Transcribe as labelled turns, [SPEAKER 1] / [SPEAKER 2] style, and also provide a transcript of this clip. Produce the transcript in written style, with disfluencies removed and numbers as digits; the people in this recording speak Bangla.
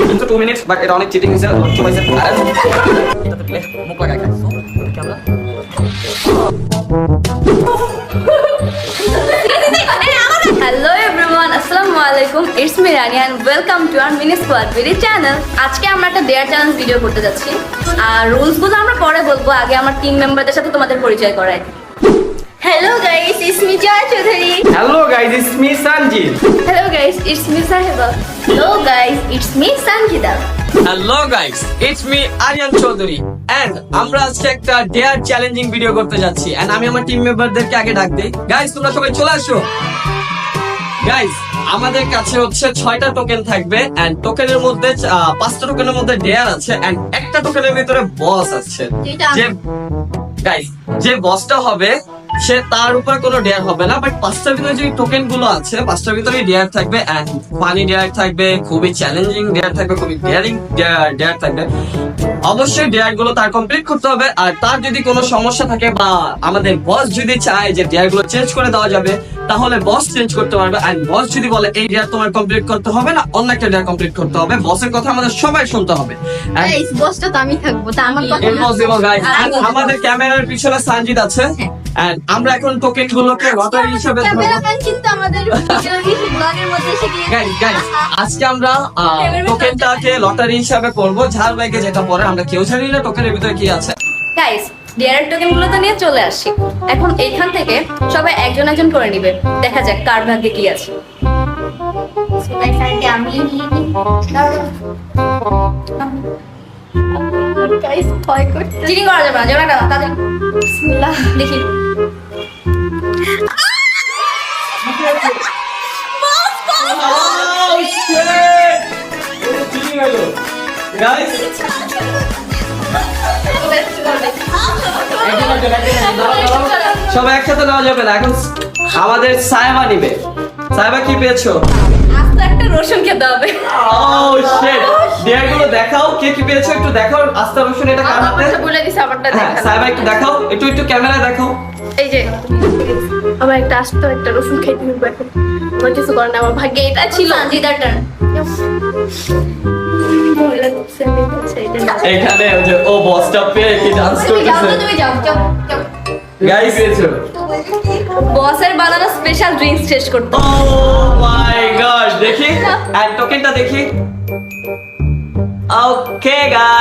[SPEAKER 1] কিন্তু 2 মিনিট বাট এটা অনেক চিটিং হয়েছে এটাতে প্লে মুখ লাগাই খাই সো ক্যামেরা
[SPEAKER 2] হ্যালো এভরিওয়ান, আসসালামু আলাইকুম। It's me Rani and welcome to our mini squad video channel. আজকে আমরা একটা ডেয়ার চ্যালেঞ্জ ভিডিও করতে যাচ্ছি। আর রুলসগুলো আমরা পরে বলবো, আগে আমার টিম মেম্বারদের সাথে তোমাদের পরিচয় করাই। Hello guys, it's me Joy Chowdhury.
[SPEAKER 1] Hello guys, it's me Sanjit.
[SPEAKER 2] Hello guys, it's me Saheba. Hello guys, it's me Sanjida.
[SPEAKER 3] Hello guys, it's me Aryan Chowdhury and আমরা আজকে একটা ডেয়ার চ্যালেঞ্জিং ভিডিও করতে যাচ্ছি এন্ড আমি আমার টিম মেম্বারদেরকে আগে ডাক দেই। গাইস তোমরা সবাই চলে আসো। গাইস আমাদের কাছে হচ্ছে 6টা টোকেন থাকবে এন্ড টোকেনের মধ্যে 5টা টোকেনের মধ্যে ডেয়ার আছে এন্ড একটা টোকেনের ভিতরে বস আছে। যে গাইস যে বসটা হবে সে তার উপর কোনো ডেয়ার হবে না, বাট 5টার ভিতরে যে টোকেন গুলো আছে 5টার ভিতরে ডেয়ার থাকবে এন্ড ফানি ডেয়ার থাকবে, খুবই চ্যালেঞ্জিং ডেয়ার থাকবে, খুবই ডেয়ারিং ডেয়ার থাকবে। অবশ্যই ডেয়ার গুলো তার কমপ্লিট করতে হবে। আর তার যদি কোনো সমস্যা থাকে বা আমাদের বস যদি চায় যে ডেয়ার গুলো চেঞ্জ করে দেওয়া যাবে তাহলে বস চেঞ্জ করতে পারবে। এন্ড বস যদি বলে এই ডেয়ার তোমার কমপ্লিট করতে হবে না, অন্য একটা ডেয়ার কমপ্লিট করতে হবে, বসের কথা আমাদের সবাই শুনতে হবে।
[SPEAKER 2] গাইস বসটা তো আমি থাকবো, তা আমার কথা
[SPEAKER 3] ইম্পসিবল গাইস। আমাদের ক্যামেরার পিছনে সঞ্জিত আছে এন্ড আমরা এখন টোকেন গুলোকে লটারি হিসেবে ধরবো।
[SPEAKER 2] ক্যামেরাম্যান কিন্তু আমাদের ব্লগের মধ্যে এসে গিয়ে
[SPEAKER 3] গাইস আজকে আমরা টোকেনটাকে লটারি হিসাবে করব। ঝাল ভাইকে যেটা পরে আমরা কেউ জানি না টোকেনের ভিতরে কি আছে।
[SPEAKER 2] গাইস ডিয়ার টোকেন গুলো তো নিয়ে চলে আসছি। এখন এইখান থেকে সবাই একজন একজন করে নিবে, দেখা যাক কার ভাগ্যে কি আছে। চিটিং করা যাবে না, যাবে না তাদের। বিসমিল্লাহ, দেখি।
[SPEAKER 3] গাইস
[SPEAKER 1] সবাই একসাথে নেওয়া যাবে না, এখন আমাদের সাহেবা নিবে। সাহেবা কি পেয়েছো?
[SPEAKER 2] আস্তে একটা রসুন খেতে হবে।
[SPEAKER 1] ও শিট, ডেয়ার গুলো দেখাও, কে কি পেয়েছো একটু দেখাও। আস্তে রসুন এটা কার হাতে?
[SPEAKER 2] আমারটা বলে দিছি, আমারটা
[SPEAKER 1] হ্যাঁ
[SPEAKER 2] দেখা।
[SPEAKER 1] সাহেবা একটু দেখাও, একটু ক্যামেরায় দেখাও।
[SPEAKER 2] এই যে আমার একটা আস্ত একটা রসুন খাইতে হবে এখন। আমার কিছু করে না, আমার ভাগ্যে এটা ছিল। সঞ্জিদার টার্ন।
[SPEAKER 1] এখানে ওই যে ও বসটা পেয়ে কি ডান্স করতেছে।
[SPEAKER 2] তুমি যাও যাও যাও।
[SPEAKER 1] গাইস পেয়েছো?
[SPEAKER 2] বসের বানানো স্পেশাল ড্রিঙ্কস টেস্ট করতে।
[SPEAKER 1] ও মাই গড, দেখি আর টোকেনটা দেখি। Okay guys